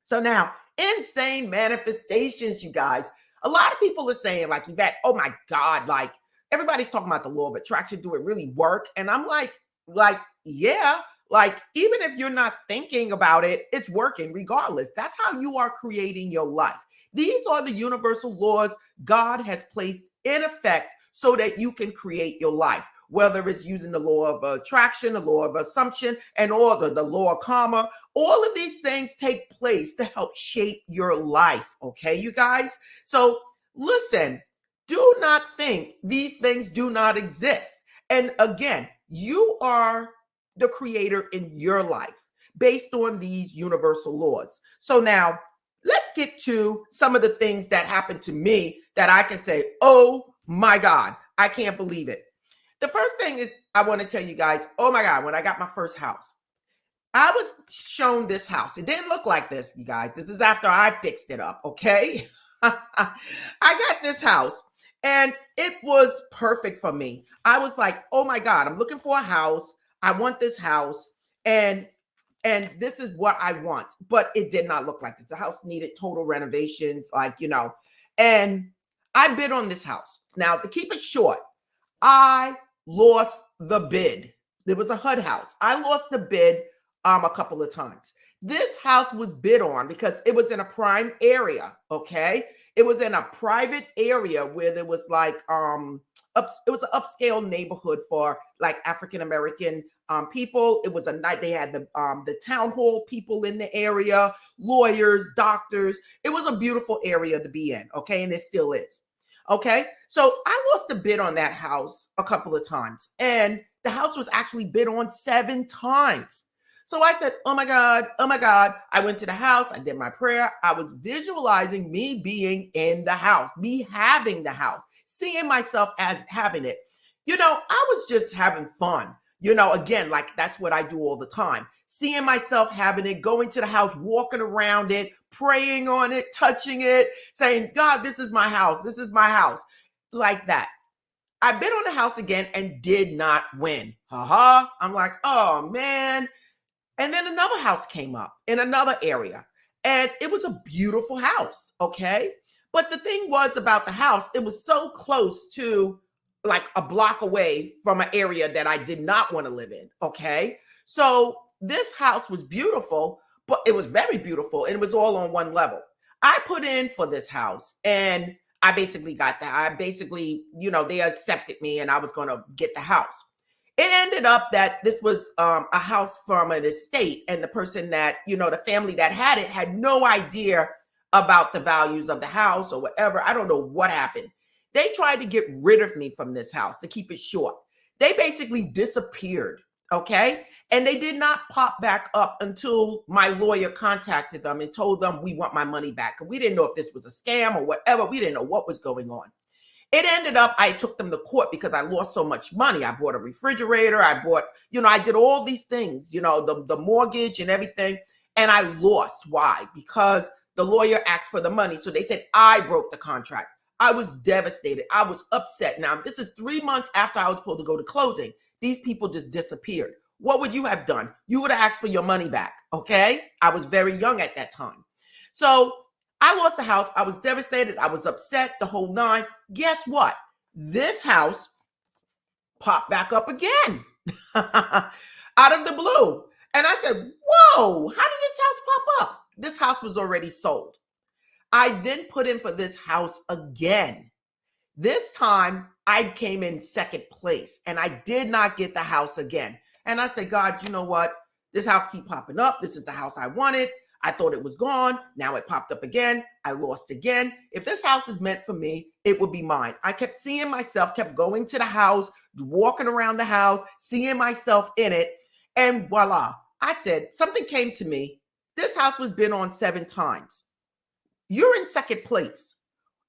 So now, insane manifestations, you guys. A lot of people are saying, like, Yvette, oh my God, like everybody's talking about the law of attraction. Do it really work? And I'm like, yeah, like even if you're not thinking about it, it's working regardless. That's how you are creating your life. These are the universal laws God has placed in effect so that you can create your life, whether it's using the law of attraction, the law of assumption, and all the law of karma. All of these things take place to help shape your life. Okay, you guys? So listen, do not think these things do not exist. And again, you are the creator in your life based on these universal laws. So now let's get to some of the things that happened to me that I can say, oh my God, I can't believe it. The first thing is I want to tell you guys, oh my God, when I got my first house, I was shown this house. It didn't look like this, you guys. This is after I fixed it up, okay? I got this house and it was perfect for me. I was like, oh my God, I'm looking for a house. I want this house and this is what I want. But it did not look like this. The house needed total renovations, and I bid on this house. Now, to keep it short, I lost the bid. There was a HUD house. I lost the bid a couple of times. This house was bid on because it was in a prime area, okay? It was in a private area where there was like it was an upscale neighborhood for like African American people. It was a night they had the town hall people in the area, lawyers, doctors. It was a beautiful area to be in, okay? And it still is. Okay, so I lost a bid on that house a couple of times, and the house was actually bid on 7 times. So I said, oh my God, oh my God. I went to the house, I did my prayer. I was visualizing me being in the house, me having the house, seeing myself as having it. I was just having fun. Again, like that's what I do all the time. Seeing myself having it, going to the house, walking around it, praying on it, touching it, saying, God, this is my house. This is my house. Like that. I bid on the house again and did not win. I'm like, oh man. And then another house came up in another area. And it was a beautiful house. Okay. But the thing was about the house, it was so close to like a block away from an area that I did not want to live in. Okay. So this house was beautiful, but it was very beautiful and it was all on one level. I put in for this house and I basically got that. I basically, they accepted me and I was going to get the house. It ended up that this was a house from an estate, and the person that, the family that had it had no idea about the values of the house or whatever. I don't know what happened. They tried to get rid of me from this house, to keep it short. They basically disappeared. Okay. And they did not pop back up until my lawyer contacted them and told them we want my money back. And we didn't know if this was a scam or whatever. We didn't know what was going on. It ended up, I took them to court because I lost so much money. I bought a refrigerator. I bought, I did all these things, the mortgage and everything. And I lost. Why? Because the lawyer asked for the money. So they said I broke the contract. I was devastated. I was upset. Now, this is 3 months after I was supposed to go to closing. These people just disappeared. What would you have done? You would have asked for your money back, okay? I was very young at that time. So I lost the house. I was devastated. I was upset, the whole nine. Guess what? This house popped back up again out of the blue. And I said, whoa, how did this house pop up? This house was already sold. I then put in for this house again. This time I came in second place and I did not get the house again. And I said, God, you know what? This house keep popping up. This is the house I wanted. I thought it was gone. Now it popped up again. I lost again. If this house is meant for me, it would be mine. I kept seeing myself, kept going to the house, walking around the house, seeing myself in it. And voila, I said, something came to me. This house was bid on 7 times. You're in second place.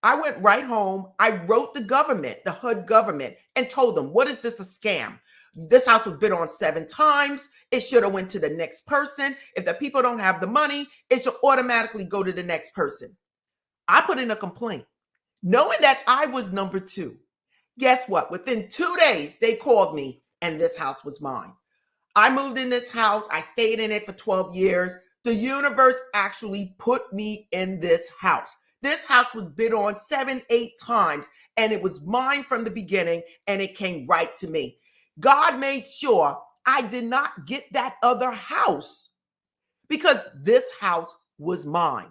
I went right home. I wrote the government, the HUD government, and told them, what is this, a scam? This house was bid on 7 times. It should have went to the next person. If the people don't have the money, it should automatically go to the next person. I put in a complaint, knowing that I was number 2. Guess what? Within 2 days, they called me and this house was mine. I moved in this house. I stayed in it for 12 years. The universe actually put me in this house. This house was bid on 7, 8 times, and it was mine from the beginning, and it came right to me. God made sure I did not get that other house because this house was mine.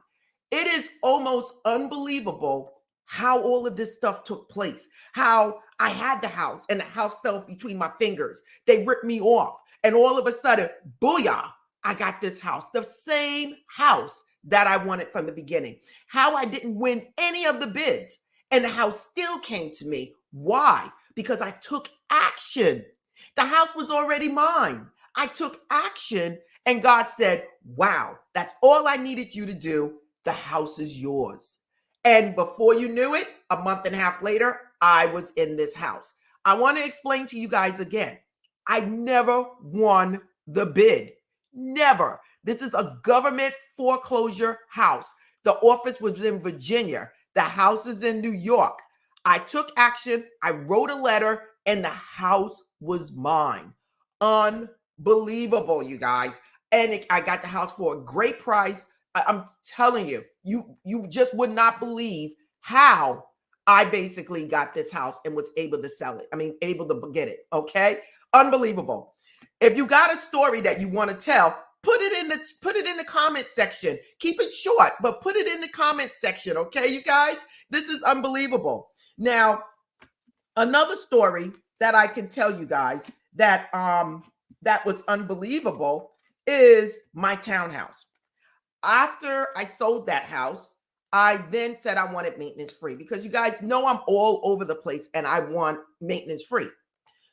It is almost unbelievable how all of this stuff took place, how I had the house and the house fell between my fingers. They ripped me off. And all of a sudden, booyah, I got this house, the same house that I wanted from the beginning. How I didn't win any of the bids and the house still came to me. Why? Because I took action. The house was already mine. I took action and God said, wow, that's all I needed you to do. The house is yours. And before you knew it, a month and a half later, I was in this house. I want to explain to you guys again. I never won the bid. Never. This is a government foreclosure house. The office was in Virginia. The house is in New York. I took action. I wrote a letter and the house was mine. Unbelievable, you guys. And I got the house for a great price. I'm telling you, you just would not believe how I basically got this house and was able to sell it. I mean, able to get it. Okay. Unbelievable. If you got a story that you want to tell, put it in the comment section. Keep it short, but put it in the comment section. Okay, you guys, this is unbelievable. Now, another story that I can tell you guys that that was unbelievable is my townhouse. After I sold that house, I then said I wanted maintenance free because you guys know I'm all over the place and I want maintenance free.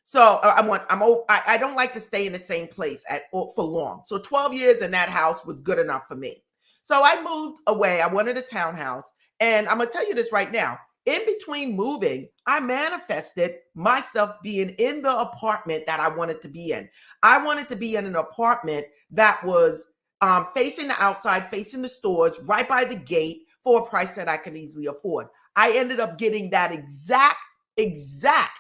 So I don't like to stay in the same place for long. So 12 years in that house was good enough for me. So I moved away. I wanted a townhouse. And I'm going to tell you this right now. In between moving, I manifested myself being in the apartment that I wanted to be in. I wanted to be in an apartment that was facing the outside, facing the stores, right by the gate for a price that I could easily afford. I ended up getting that exact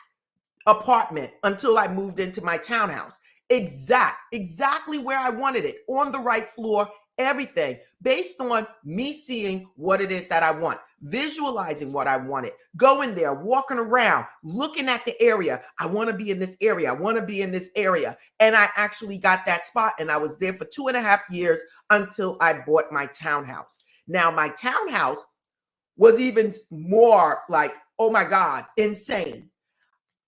apartment until I moved into my townhouse. Exactly where I wanted it, on the right floor, everything based on me seeing what it is that I want, visualizing what I wanted, going there, walking around, looking at the area. I want to be in this area. I want to be in this area. And I actually got that spot and I was there for 2.5 years until I bought my townhouse. Now, my townhouse was even more like, oh my God, insane.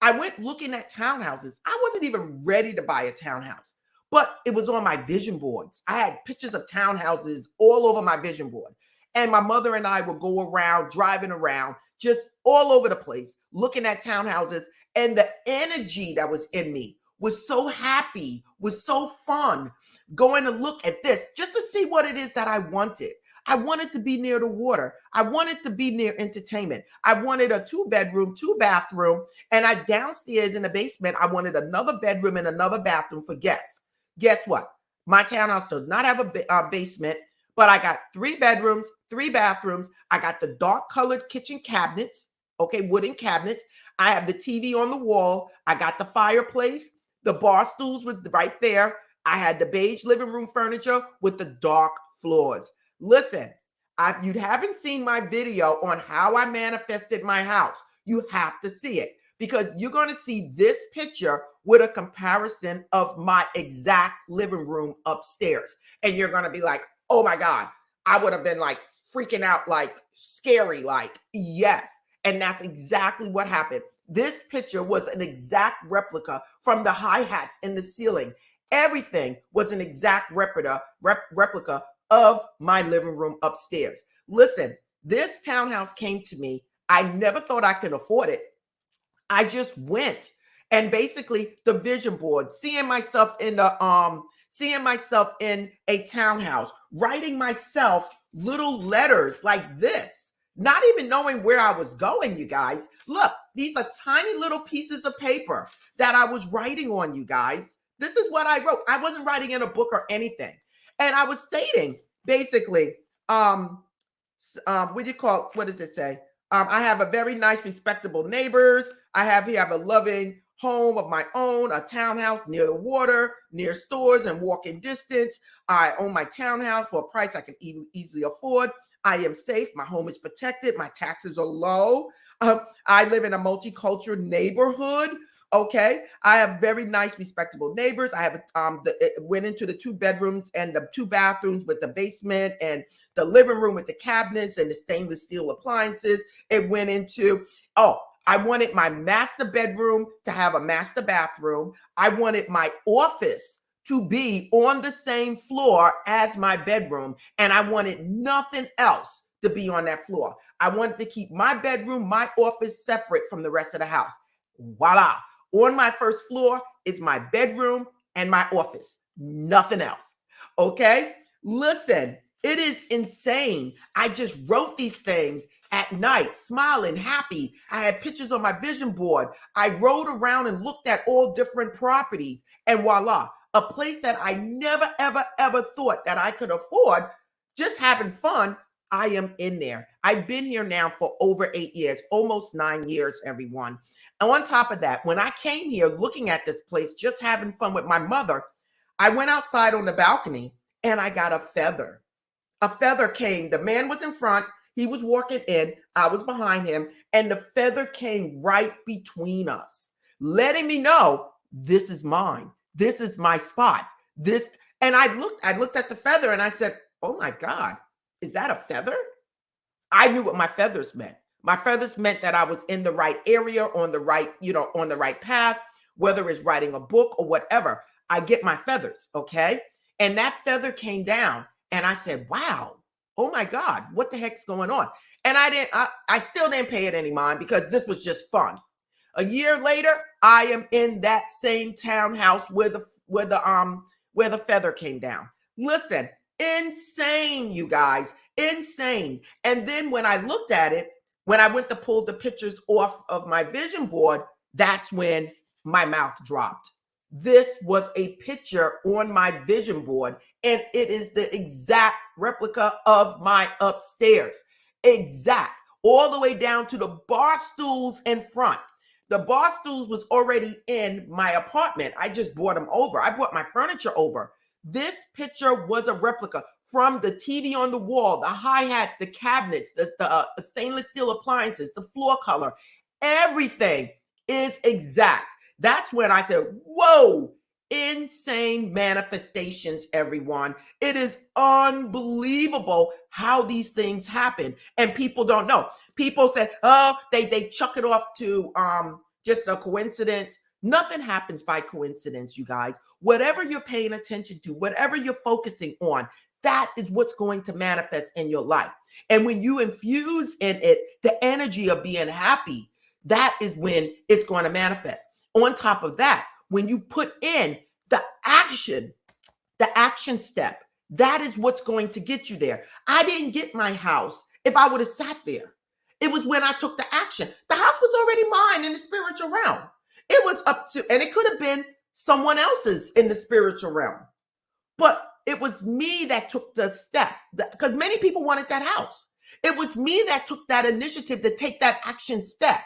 I went looking at townhouses. I wasn't even ready to buy a townhouse, but it was on my vision boards. I had pictures of townhouses all over my vision board. And my mother and I would go around, driving around, just all over the place, looking at townhouses. And the energy that was in me was so happy, was so fun, going to look at this just to see what it is that I wanted. I wanted to be near the water. I wanted to be near entertainment. I wanted a 2-bedroom, 2-bathroom. And downstairs in the basement, I wanted another bedroom and another bathroom for guests. Guess what? My townhouse does not have a basement, but I got 3 bedrooms, 3 bathrooms. I got the dark colored kitchen cabinets, okay, wooden cabinets. I have the TV on the wall. I got the fireplace. The bar stools was right there. I had the beige living room furniture with the dark floors. Listen, if you haven't seen my video on how I manifested my house, you have to see it because you're going to see this picture with a comparison of my exact living room upstairs. And you're going to be like, oh my God, I would have been like freaking out, like scary, like yes. And that's exactly what happened. This picture was an exact replica from the hi-hats in the ceiling. Everything was an exact replica of my living room upstairs. Listen, this townhouse came to me. I never thought I could afford it. I just went and basically the vision board, seeing myself in a townhouse, writing myself little letters like this, not even knowing where I was going, you guys. Look, these are tiny little pieces of paper that I was writing on, you guys. This is what I wrote. I wasn't writing in a book or anything. And I was stating basically, what does it say? I have a very nice, respectable neighbors. I have a loving home of my own, a townhouse near the water, near stores and walking distance. I own my townhouse for a price I can easily afford. I am safe. My home is protected. My taxes are low. I live in a multicultural neighborhood. Okay, I have very nice, respectable neighbors. I have it went into the 2 bedrooms and the 2 bathrooms with the basement and the living room with the cabinets and the stainless steel appliances. It went into I wanted my master bedroom to have a master bathroom. I wanted my office to be on the same floor as my bedroom, and I wanted nothing else to be on that floor. I wanted to keep my bedroom, my office separate from the rest of the house. Voila. On my first floor is my bedroom and my office, nothing else. Okay? Listen, it is insane. I just wrote these things at night, smiling, happy. I had pictures on my vision board. I rode around and looked at all different properties, and voila, a place that I never, ever, ever thought that I could afford, just having fun. I am in there. I've been here now for over 8 years, almost 9 years, everyone. And on top of that, when I came here looking at this place, just having fun with my mother, I went outside on the balcony and I got a feather. A feather came. The man was in front. He was walking in. I was behind him. And the feather came right between us, letting me know this is mine. This is my spot. And I looked at the feather and I said, oh my God, is that a feather? I knew what my feathers meant. My feathers meant that I was in the right area, on the right path, whether it's writing a book or whatever. I get my feathers, okay? And that feather came down and I said, wow, oh my God, what the heck's going on? And I still didn't pay it any mind because this was just fun. A year later, I am in that same townhouse where the feather came down. Listen, insane, you guys, insane. And then when I looked at it, when I went to pull the pictures off of my vision board, that's when my mouth dropped. This was a picture on my vision board, and it is the exact replica of my upstairs. Exact. All the way down to the bar stools in front. The bar stools was already in my apartment. I just brought them over. I brought my furniture over. This picture was a replica. From the TV on the wall, the hi-hats, the cabinets, the stainless steel appliances, the floor color, everything is exact. That's when I said, whoa, insane manifestations, everyone. It is unbelievable how these things happen. And people don't know. People say, oh, they chuck it off to just a coincidence. Nothing happens by coincidence, you guys. Whatever you're paying attention to, whatever you're focusing on, that is what's going to manifest in your life. And when you infuse in it the energy of being happy, that is when it's going to manifest. On top of that, when you put in the action step, that is what's going to get you there. I didn't get my house if I would have sat there. It was when I took the action. The house was already mine in the spiritual realm. It was up to, and it could have been someone else's in the spiritual realm. But it was me that took the step because many people wanted that house. It was me that took that initiative to take that action step,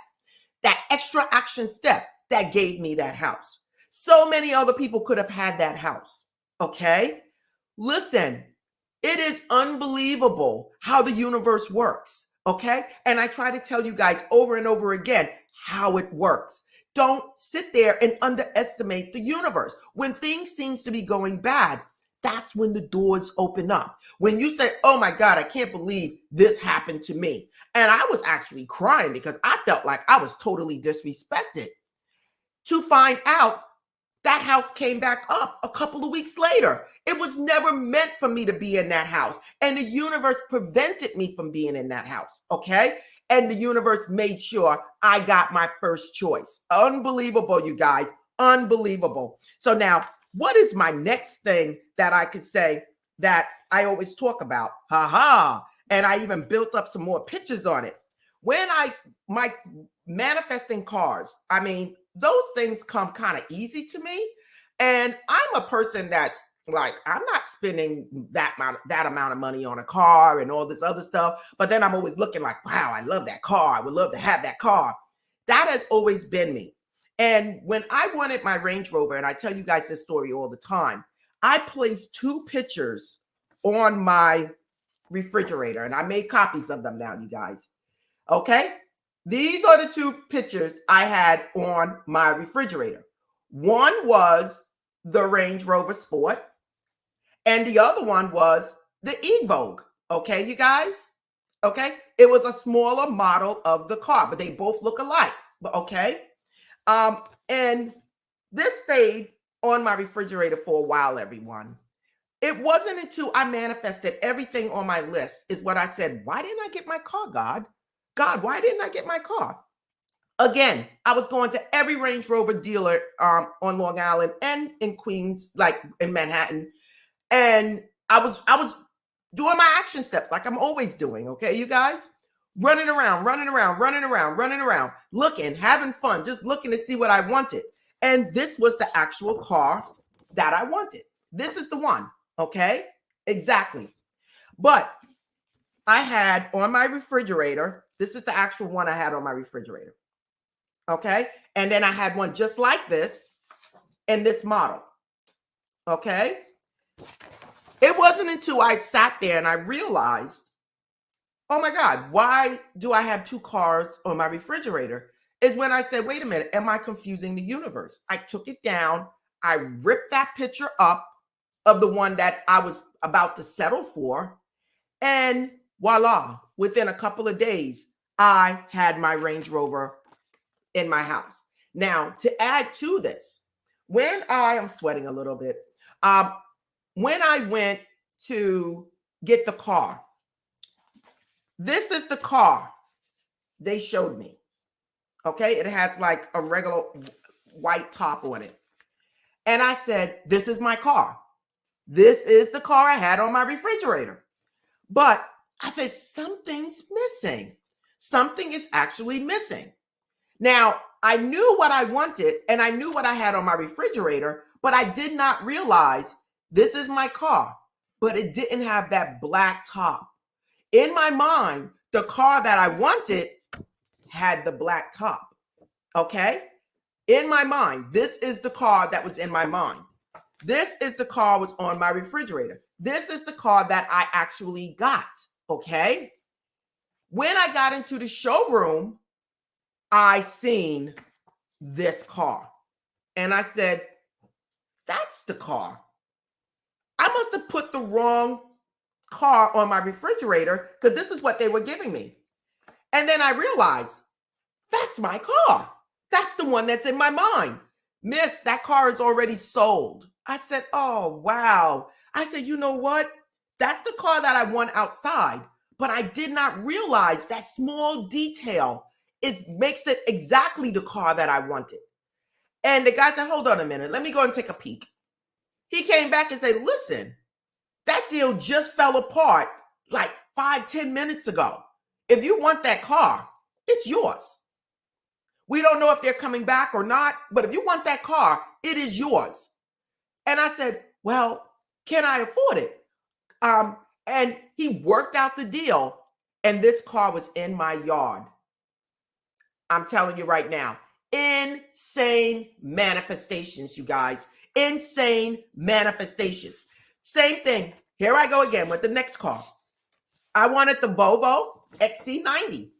that extra action step that gave me that house. So many other people could have had that house. Okay? Listen, it is unbelievable how the universe works. Okay? And I try to tell you guys over and over again how it works. Don't sit there and underestimate the universe. When things seems to be going bad, that's when the doors open up. When you say, oh my God, I can't believe this happened to me. And I was actually crying because I felt like I was totally disrespected. To find out that house came back up a couple of weeks later. It was never meant for me to be in that house. And the universe prevented me from being in that house. Okay? And the universe made sure I got my first choice. Unbelievable, you guys. Unbelievable. So now, what is my next thing that I could say that I always talk about? And I even built up some more pictures on it. When my manifesting cars, I mean, those things come kind of easy to me. And I'm a person that's like, I'm not spending that amount of money on a car and all this other stuff. But then I'm always looking like, wow, I love that car. I would love to have that car. That has always been me. And when I wanted my Range Rover, and I tell you guys this story all the time, I placed 2 pictures on my refrigerator, and I made copies of them now, you guys. Okay? These are the 2 pictures I had on my refrigerator. One was the Range Rover Sport, and the other one was the Evoque. Okay, you guys? Okay? It was a smaller model of the car, but they both look alike. But okay? And this stayed on my refrigerator for a while, everyone. It wasn't until I manifested everything on my list is what I said, why didn't I get my car, God? God, why didn't I get my car? Again, I was going to every Range Rover dealer on Long Island and in Queens, like in Manhattan. And I was doing my action steps like I'm always doing, okay, you guys? Running around, looking, having fun, just looking to see what I wanted. And this was the actual car that I wanted. This is the one, okay? Exactly. But I had on my refrigerator, this is the actual one I had on my refrigerator, okay? And then I had one just like this in this model, okay? It wasn't until I sat there and I realized, oh my God, why do I have 2 cars on my refrigerator? Is when I said, wait a minute, am I confusing the universe? I took it down. I ripped that picture up of the one that I was about to settle for. And voila, within a couple of days, I had my Range Rover in my house. Now, to add to this, when I'm sweating a little bit, when I went to get the car, this is the car they showed me. Okay, it has like a regular white top on it. And I said, this is my car. This is the car I had on my refrigerator. But I said, something's missing. Something is actually missing. Now, I knew what I wanted and I knew what I had on my refrigerator, but I did not realize this is my car, but it didn't have that black top. In my mind, the car that I wanted had the black top, okay? In my mind, this is the car that was in my mind. This is the car was on my refrigerator. This is the car that I actually got, okay? When I got into the showroom, I seen this car. And I said, that's the car. I must have put the wrong car on my refrigerator because this is what they were giving me. And then I realized, that's my car. That's the one that's in my mind. Miss, that car is already sold. I said, oh, wow. I said, you know what? That's the car that I want outside. But I did not realize that small detail. It makes it exactly the car that I wanted. And the guy said, hold on a minute. Let me go and take a peek. He came back and said, listen, that deal just fell apart like 5-10 minutes ago. If you want that car, it's yours. We don't know if they're coming back or not, but if you want that car, it is yours. And I said, well, can I afford it? And he worked out the deal, and this car was in my yard. I'm telling you right now, insane manifestations, you guys. Insane manifestations. Same thing. Here I go again with the next car. I wanted the Volvo XC90.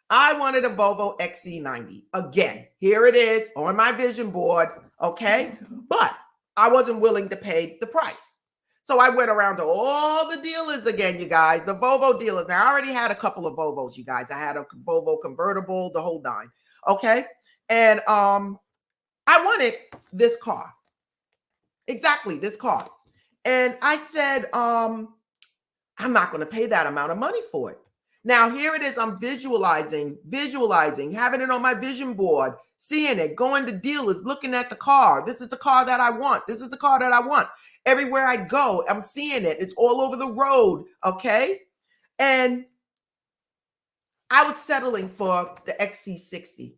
I wanted a Volvo XC90. Again, here it is on my vision board, okay? But I wasn't willing to pay the price. So I went around to all the dealers again, you guys, the Volvo dealers. Now, I already had a couple of Volvos, you guys. I had a Volvo convertible, the whole nine, okay? And I wanted this car. Exactly, this car. And I said, I'm not going to pay that amount of money for it. Now, here it is. I'm visualizing, having it on my vision board, seeing it, going to dealers, looking at the car. This is the car that I want. This is the car that I want. Everywhere I go, I'm seeing it. It's all over the road, okay? And I was settling for the XC60.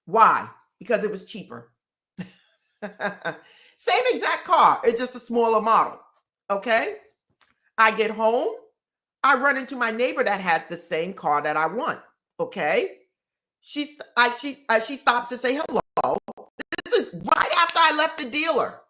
Why? Because it was cheaper. Same exact car. It's just a smaller model, okay? I get home. I run into my neighbor that has the same car that I want, okay? She stops to say hello. This is right after I left the dealer.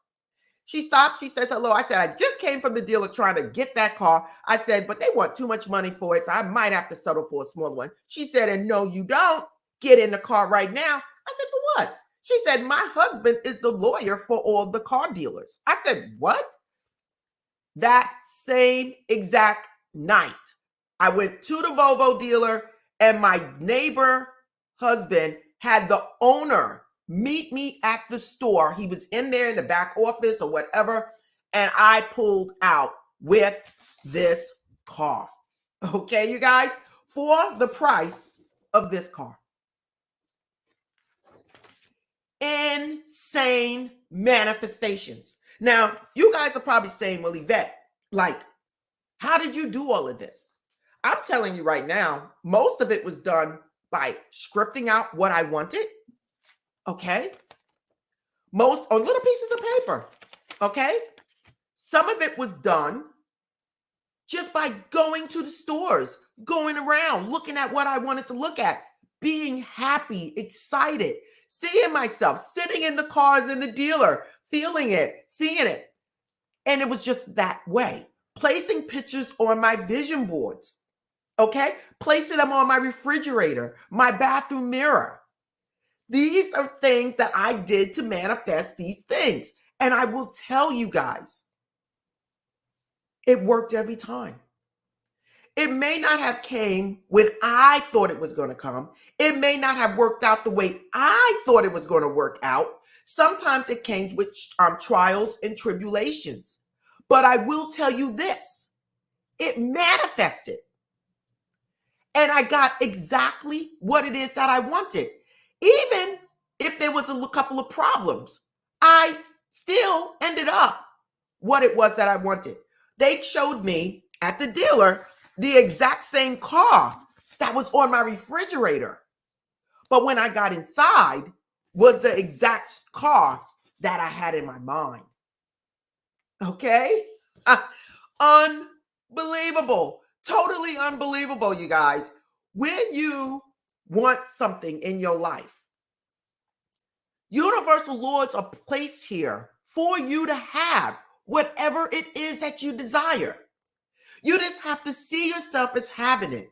She stops. She says hello. I said, I just came from the dealer trying to get that car. I said, but they want too much money for it, so I might have to settle for a smaller one. She said, and no, you don't. Get in the car right now. I said, for what? She said, my husband is the lawyer for all the car dealers. I said, what? That same exact night, I went to the Volvo dealer, and my neighbor husband had the owner meet me at the store. He was in there in the back office or whatever, and I pulled out with this car. Okay, you guys, for the price of this car. Insane manifestations. Now, you guys are probably saying, well, Yvette, like, how did you do all of this? I'm telling you right now, most of it was done by scripting out what I wanted. Okay. Most on little pieces of paper. Okay. Some of it was done just by going to the stores, going around, looking at what I wanted to look at, being happy, excited, seeing myself, sitting in the cars in the dealer, feeling it, seeing it. And it was just that way. Placing pictures on my vision boards. Okay. Placing them on my refrigerator, my bathroom mirror. These are things that I did to manifest these things. And I will tell you guys, it worked every time. It may not have came when I thought it was going to come. It may not have worked out the way I thought it was going to work out. Sometimes it came with trials and tribulations. But I will tell you this, it manifested. And I got exactly what it is that I wanted. Even if there was a couple of problems, I still ended up what it was that I wanted. They showed me at the dealer the exact same car that was on my refrigerator. But when I got inside, was the exact car that I had in my mind. Okay? Unbelievable. Totally unbelievable, you guys. When you want something in your life, universal laws are placed here for you to have whatever it is that you desire. You just have to see yourself as having it.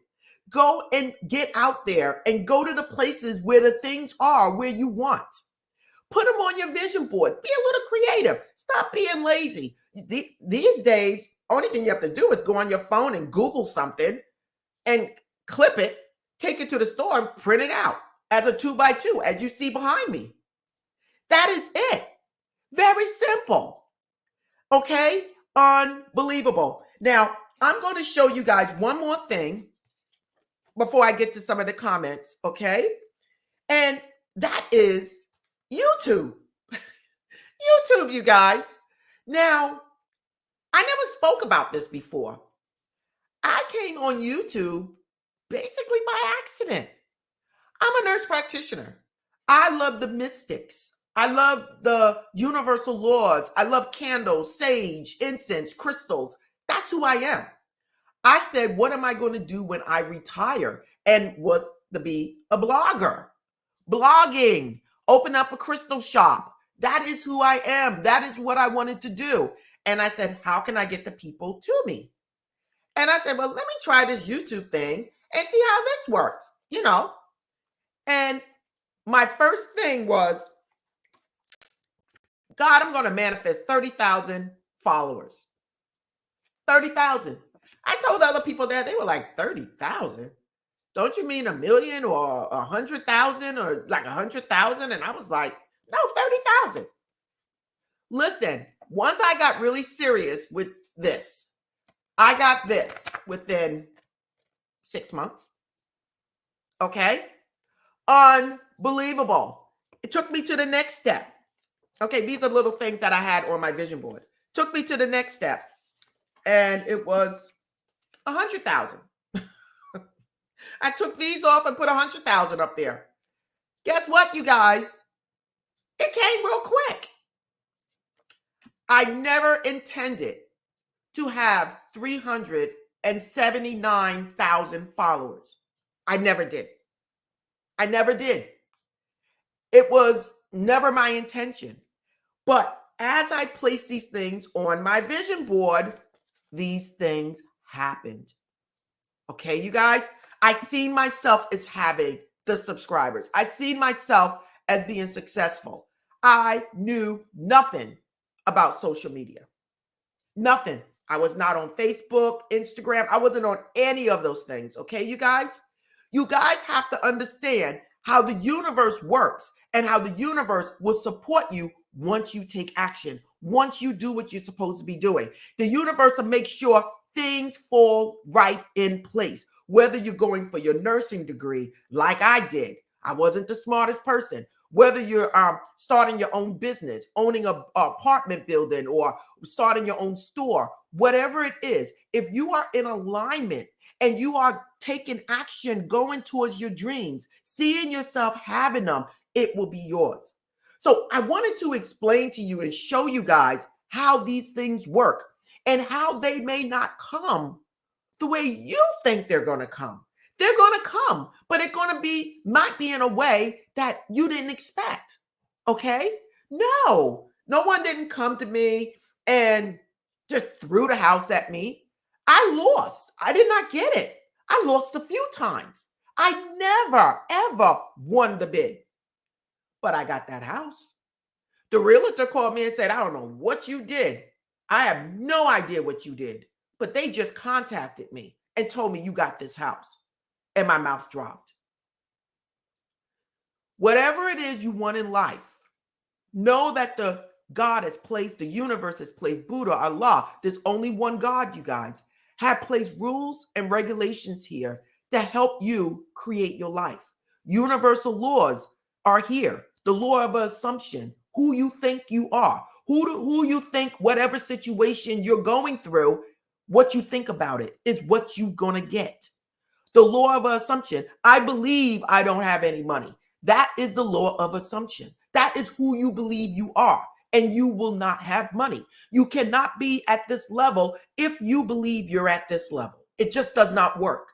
Go and get out there and go to the places where the things are where you want. Put them on your vision board. Be a little creative. Stop being lazy. These days, only thing you have to do is go on your phone and Google something and clip it, take it to the store and print it out as a 2x2, as you see behind me. That is it. Very simple. Okay? Unbelievable. Now, I'm going to show you guys one more thing before I get to some of the comments, okay? And that is YouTube. YouTube, you guys. Now, I never spoke about this before. I came on YouTube basically by accident. I'm a nurse practitioner. I love the mystics. I love the universal laws. I love candles, sage, incense, crystals. That's who I am. I said, what am I going to do when I retire? And was to be a blogger. Blogging, open up a crystal shop. That is who I am. That is what I wanted to do. And I said, how can I get the people to me? And I said, well, let me try this YouTube thing and see how this works, you know. And my first thing was, God, I'm going to manifest 30,000 followers. 30,000. I told other people that, they were like, 30,000? Don't you mean 1 million or 100,000 or like 100,000? And I was like, no, 30,000. Listen, once I got really serious with this, I got this within 6 months. Okay? Unbelievable. It took me to the next step. Okay, these are little things that I had on my vision board. Took me to the next step. And it was 100,000. I took these off and put 100,000 up there. Guess what, you guys? It came real quick. I never intended to have 379,000 followers. I never did. I never did. It was never my intention. But as I placed these things on my vision board, these things happened. Okay, you guys, I seen myself as having the subscribers. I seen myself as being successful. I knew nothing about social media. Nothing. I was not on Facebook, Instagram. I wasn't on any of those things. Okay, you guys? You guys have to understand how the universe works and how the universe will support you once you take action, once you do what you're supposed to be doing. The universe will make sure things fall right in place. Whether you're going for your nursing degree, like I did, I wasn't the smartest person. Whether you're starting your own business, owning a apartment building, or starting your own store, whatever it is, if you are in alignment and you are taking action, going towards your dreams, seeing yourself having them, it will be yours. So I wanted to explain to you and show you guys how these things work and how they may not come the way you think they're going to come. They're going to come, but it's going to might be in a way that you didn't expect. Okay? No one didn't come to me and just threw the house at me. I lost. I did not get it. I lost a few times. I never, ever won the bid, but I got that house. The realtor called me and said, I don't know what you did. I have no idea what you did, but they just contacted me and told me you got this house. And my mouth dropped. Whatever it is you want in life, know that the God has placed, the universe has placed, Buddha, Allah, there's only one God, you guys, have placed rules and regulations here to help you create your life. Universal laws are here. The law of assumption, who you think you are, who you think, whatever situation you're going through, what you think about it is what you're going to get. The law of assumption. I believe I don't have any money. That is the law of assumption. That is who you believe you are, and you will not have money. You cannot be at this level if you believe you're at this level. It just does not work.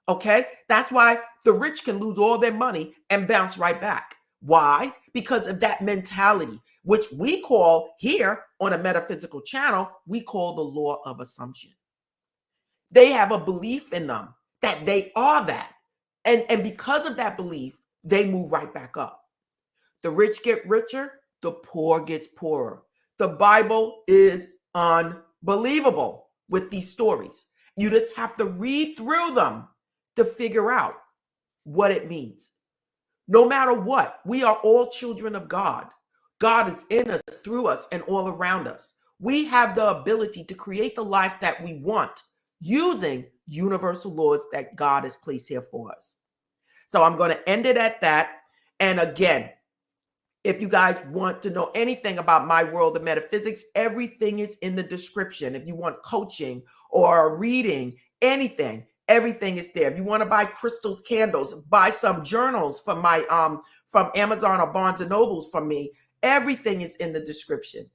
Okay? That's why the rich can lose all their money and bounce right back. Why? Because of that mentality, which we call here on a metaphysical channel, we call the law of assumption. They have a belief in them that they are that. And because of that belief, they move right back up. The rich get richer, the poor gets poorer. The Bible is unbelievable with these stories. You just have to read through them to figure out what it means. No matter what, we are all children of God. God is in us, through us, and all around us. We have the ability to create the life that we want using universal laws that God has placed here for us. So I'm going to end it at that. And again, if you guys want to know anything about my world of metaphysics, everything is in the description. If you want coaching or reading, anything, everything is there. If you want to buy crystals, candles, buy some journals from my from Amazon or Barnes and Nobles from me, everything is in the description.